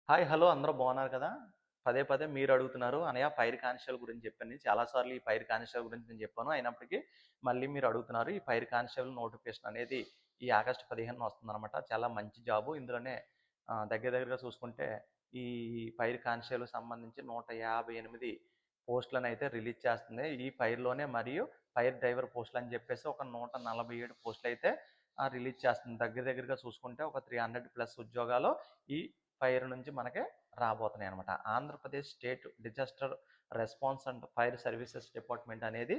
Hi! Hello! అందరూ బాగున్నారు కదా! పదే పదే మీరు అడుగుతున్నారు. "అన్నయ్య ఫైర్ కానిస్టేబుల్ గురించి చెప్పండి." చాలా సార్లు ఈ ఫైర్ కానిస్టేబుల్ గురించి నేను చెప్పాను. అయినప్పటికీ మళ్ళీ మీరు అడుగుతున్నారు. ఈ ఫైర్ కానిస్టేబుల్ నోటిఫికేషన్ అనేది ఈ ఆగస్టు 15న వస్తుందనమాట. చాలా మంచి జాబు. ఇందులోనే దగ్గర దగ్గరగా చూసుకుంటే ఈ ఫైర్ కానిస్టేబుల్‌కి సంబంధించి 158 పోస్టులనైతే రిలీజ్ చేస్తుంది. ఈ ఫైర్‌లోనే మరియు ఫైర్ డ్రైవర్ పోస్టులని చెప్పేసి ఒక 147 పోస్టులైతే రిలీజ్ చేస్తుంది. దగ్గర దగ్గరగా చూసుకుంటే ఒక 300+ ఉద్యోగాలు ఈ ఫైర్ నుంచి మనకి రాబోతున్నాయనమాట. Andhra Pradesh state disaster response and fire services department అనేది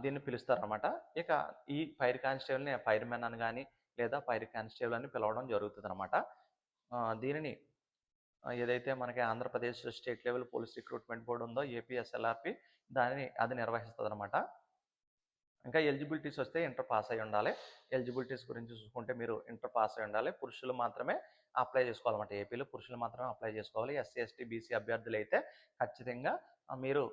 దీన్ని పిలుస్తారనమాట. ఇక ఈ ఫైర్ కానిస్టేబుల్‌ని ఫైర్‌మెన్ అని గాని, లేదా ఫైర్ కానిస్టేబుల్ అని పిలవడం జరుగుతదనమాట. దీనిని ఏదైతే మనకి Andhra Pradesh state level police recruitment board ఉందో ఏపీఎస్ఎల్ఆర్‌పి అది నిర్వహిస్తదనమాట. ఇంకా ఎలిజిబిలిటీస్ వస్తే ఇంటర్ పాస్ అయ్యి ఉండాలి. ఎలిజిబిలిటీస్ గురించి చూసుకుంటే మీరు ఇంటర్ పాస్ అయ్యి ఉండాలి. పురుషులు మాత్రమే అప్లై చేసుకోవాలన్నమాట. ఏపీలో పురుషులు మాత్రమే అప్లై చేసుకోవాలి. ఎస్సీ, ఎస్టీ, బీసీ అభ్యర్థులైతే ఖచ్చితంగా మీరు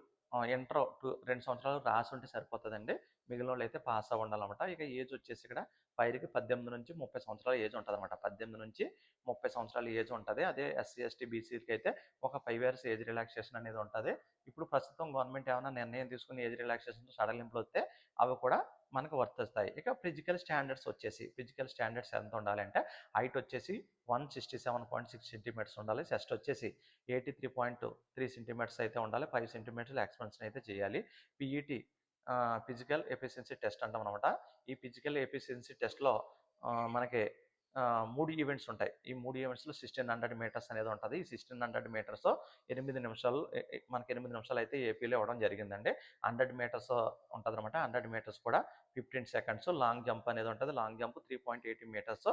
ఇంటర్ 2 సంవత్సరాలు రాసుంటే సరిపోతదండి. మిగిలినోళ్ళైతే పాస్ అవ్వి ఉండాలన్నమాట. ఇక ఏజ్ వచ్చేసి ఇక్కడ ఫైర్‌కి 18-30 సంవత్సరాల ఏజ్ ఉంటదన్నమాట. 18-30 సంవత్సరాల ఏజ్ ఉంటది. అదే ఎస్సీ, ఎస్టీ, బీసీలకైతే ఒక 5 ఇయర్స్ ఏజ్ రిలాక్సేషన్ అనేది ఉంటది. ఇప్పుడు ప్రస్తుతం గవర్నమెంట్ ఏమైనా నిర్ణయం తీసుకొని ఏజ్ రిలాక్సేషన్ సడలింపులొస్తే అవి కూడా మనకు వర్తిస్తాయి. ఇక ఫిజికల్ స్టాండర్డ్స్ ఎంత ఉండాలంటే హైట్ వచ్చేసి 167.6 సెంటీమీటర్స్ ఉండాలి. చెస్ట్ వచ్చేసి 83.3 సెంటీమీటర్స్ అయితే ఉండాలి. 5 సెంటీమీటర్ల ఎక్స్పాన్షన్ అయితే చేయాలి. పీఈటీ ఫిజికల్ ఎఫిషియన్సీ టెస్ట్ అంటాం అనమాట. ఈ ఫిజికల్ ఎఫిషియన్సీ టెస్ట్‌లో మనకి 3 ఈవెంట్స్ ఉంటాయి. ఈ 3 ఈవెంట్స్‌లో 1600 మీటర్స్ అనేది ఉంటది. ఈ 1600 మీటర్స్ 8 నిమిషాలు మనకి 8 నిమిషాలు అయితే ఏపీలో ఇవ్వడం జరిగిందండి. 100 మీటర్స్ ఉంటదనమాట. 100 మీటర్స్ కూడా 15 సెకండ్స్. లాంగ్ జంప్ అనేది ఉంటది. లాంగ్ జంప్ 3.80 మీటర్స్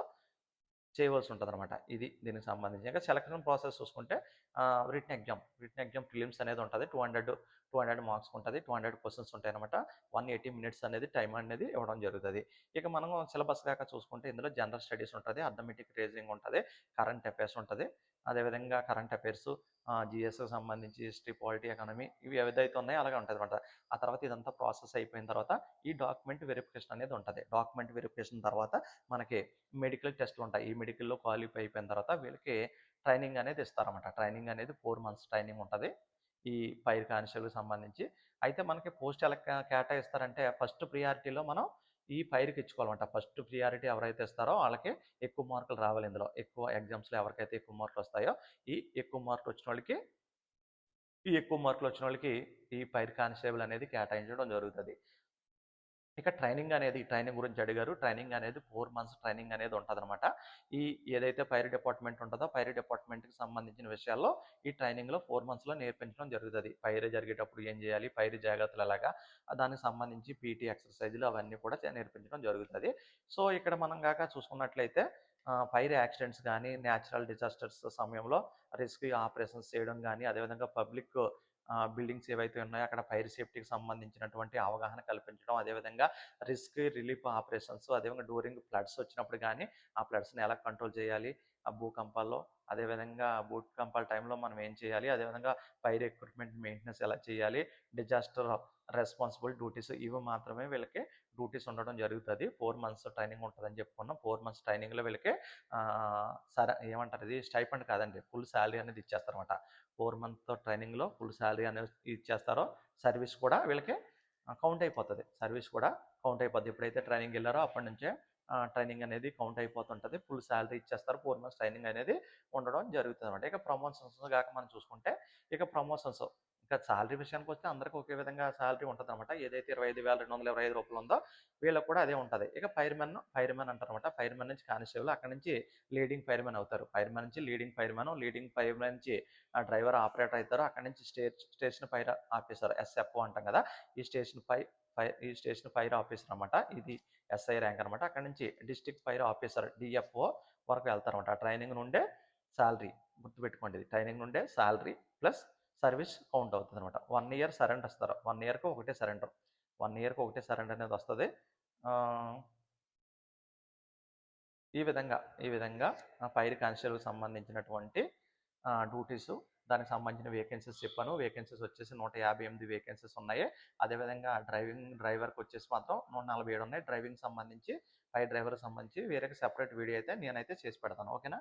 చేయవలసి ఉంటదనమాట. ఇది దీనికి సంబంధించి. ఇంకా సెలక్షన్ ప్రాసెస్ చూసుకుంటే రిటన్ ఎగ్జామ్ ప్రిలిమ్స్ అనేది ఉంటది. 200 మార్క్స్‌కి ఉంటది. 200 క్వెషన్స్ ఉంటాయనమాట. 180 మినిట్స్ అనేది టైం అనేది ఇవ్వడం జరుగుతది. ఇక మనం సిలబస్ దాకా చూసుకుంటే ఇందులో జనరల్ స్టడీస్ ఉంటది. అర్థమెటిక్, రీజనింగ్ ఉంటది. కరెంట్ అఫైర్స్ ఉంటది. అదేవిధంగా కరెంట్ అఫైర్స్, జీఎస్‌కి సంబంధించి హిస్టరీ, పాలిటీ, ఎకానమీ ఇవి ఏదైతే ఉన్నాయో అలాగే ఉంటదనమాట. ఆ తర్వాత ఇదంతా ప్రాసెస్ అయిపోయిన తర్వాత ఈ డాక్యుమెంట్ వెరిఫికేషన్ అనేది ఉంటది. డాక్యుమెంట్ వెరిఫికేషన్ తర్వాత మనకి మెడికల్ టెస్ట్‌లు ఉంటాయి. ఈ మెడికల్‌లో క్వాలిఫై అయిపోయిన తర్వాత వీళ్ళకి ట్రైనింగ్ అనేది ఇస్తారన్నమాట. ట్రైనింగ్ అనేది 4 మంత్స్ ట్రైనింగ్ ఉంటది. ఈ ఫైర్ కానిస్టేబుల్‌కి సంబంధించి. అయితే మనకి పోస్ట్ ఎలా కేటాయిస్తారంటే ఫస్ట్ ప్రియారిటీలో మనం ఈ ఫైర్‌కి ఇచ్చుకోవాలన్నమాట. ఫస్ట్ ప్రియారిటీ ఎవరైతే ఇస్తారో వాళ్ళకి ఎక్కువ మార్కులు రావాలి ఇందులో. ఎక్కువ ఎగ్జామ్స్‌లో ఎవరికైతే ఎక్కువ మార్కులు వస్తాయో ఈ ఎక్కువ మార్కులు వచ్చినోళ్ళకి ఈ ఫైర్ కానిస్టేబుల్ అనేది కేటాయించడం జరుగుతది. ఇక ట్రైనింగ్ గురించి అడిగారు. ట్రైనింగ్ అనేది 4 మంత్స్ ట్రైనింగ్ అనేది ఉంటదనమాట. ఈ ఏదైతే ఫైర్ డిపార్ట్మెంట్ ఉంటదో, ఫైర్ డిపార్ట్మెంట్‌కి సంబంధించిన విషయాల్లో ఈ ట్రైనింగ్‌లో 4 మంత్స్‌లో నేర్పించడం జరుగుతది. ఫైర్ జరిగేటప్పుడు ఏం చేయాలి? ఫైర్ జాగ్రత్తలు ఎలాగా? దానికి సంబంధించి పీటీ ఎక్సర్‌సైజులు అవన్నీ కూడా నేర్పించడం జరుగుతది. సో, ఇక్కడ మనం గాక చూసుకున్నట్లయితే ఫైర్ యాక్సిడెంట్స్ గానీ, న్యాచురల్ డిజాస్టర్స్ సమయంలో రెస్క్యూ ఆపరేషన్స్ చేయడం గానీ, అదేవిధంగా పబ్లిక్ బిల్డింగ్స్ ఏవైతే ఉన్నాయో అక్కడ ఫైర్ సేఫ్టీకి సంబంధించినటువంటి అవగాహన కల్పించడం, అదేవిధంగా రిస్క్ రిలీఫ్ ఆపరేషన్స్, అదేవిధంగా డ్యూరింగ్ ఫ్లడ్స్ వచ్చినప్పుడు కానీ ఆ ఫ్లడ్స్ని ఎలా కంట్రోల్ చేయాలి, ఆ భూకంపాల్లో, అదేవిధంగా భూకంపాల టైంలో మనం ఏం చేయాలి, అదేవిధంగా ఫైర్ ఎక్విప్మెంట్ మెయింటెనెన్స్ ఎలా చేయాలి, డిజాస్టర్ రెస్పాన్సిబుల్ డ్యూటీస్ ఇవి మాత్రమే వీళ్ళకి డ్యూటీస్ ఉండడం జరుగుతుంది. 4 మంత్స్ ట్రైనింగ్ ఉంటుందని చెప్పుకున్నాం. 4 మంత్స్ ట్రైనింగ్లో వీళ్ళకి సరే ఏమంటారు ఇది స్టైఫండ్ కాదండి, ఫుల్ శాలరీ అనేది ఇచ్చేస్తారన్నమాట. 4 మంత్ ట్రైనింగ్‌లో ఫుల్ శాలరీ అనేది ఇచ్చేస్తారో, సర్వీస్ కూడా వీళ్ళకి కౌంట్ అయిపోతది. సర్వీస్ కూడా కౌంట్ అయిపోద్ది. ఎప్పుడైతే ట్రైనింగ్ ఎళ్లారో అప్పటి నుంచే ట్రైనింగ్ అనేది కౌంట్ అయిపోతుంటది. ఫుల్ శాలరీ ఇచ్చేస్తారు. 4 మంత్స్ ట్రైనింగ్ అనేది ఉండడం జరుగుతదనమాట. ఇక ప్రమోషన్స్ గాక మనం చూసుకుంటే, ఇక ప్రమోషన్స్ ఇంకా సాలరీ విషయానికొస్తే అందరికి ఒకే విధంగా సాలరీ ఉంటదనమాట. ఏదైతే రూ. 25,225 ఉందో వీళ్ళకి కూడా అదే ఉంటది. ఇక ఫైర్‌మెన్ అంటారనమాట. ఫైర్‌మెన్ నుంచి కానిస్టేబుల్, అక్కడి నుంచి లీడింగ్ ఫైర్‌మెన్ అవుతారు. ఫైర్‌మెన్ నుంచి లీడింగ్ ఫైర్‌మెన్ నుంచి డ్రైవర్ ఆపరేటర్ అవుతారు. అక్కడి నుంచి స్టేషన్ ఫైర్ ఆఫీసర్ ఎస్ఎఫ్ఓ అంటాం కదా! ఈ స్టేషన్ ఫైర్ ఆఫీసర్ అనమాట. ఇది ఎస్ఐ ర్యాంక్ అనమాట. అక్కడి నుంచి డిస్ట్రిక్ట్ ఫైర్ ఆఫీసర్ డిఎఫ్ఓ వరకు వెళ్తారనమాట. ట్రైనింగ్ నుండే సాలరీ గుర్తుపెట్టుకోండి. ఇది ట్రైనింగ్ నుండే సాలరీ ప్లస్ సర్వీస్ కౌంట్ అవుతుందనమాట. 1 ఇయర్ సరెండర్ ఇస్తారు. 1 ఇయర్‌కి ఒకటే సరెండర్. 1 ఇయర్‌కి ఒకటే సరెండర్ అనేది వస్తది. ఆహ్, ఈ విధంగా ఫైర్ కానిస్టేబుల్‌కి సంబంధించినటువంటి డ్యూటీసు, దానికి సంబంధించిన వేకెన్సీస్ చెప్పాను. వేకెన్సీస్ వచ్చేసి 158 వేకెన్సీస్ ఉన్నాయి. అదేవిధంగా డ్రైవర్‌కి వచ్చేసి మాత్రం 147 ఉన్నాయి. డ్రైవింగ్‌కి సంబంధించి, ఫైర్ డ్రైవర్‌కి సంబంధించి వేరే సెపరేట్ వీడియో అయితే నేనైతే చేసి పెడతాను. ఓకేనా?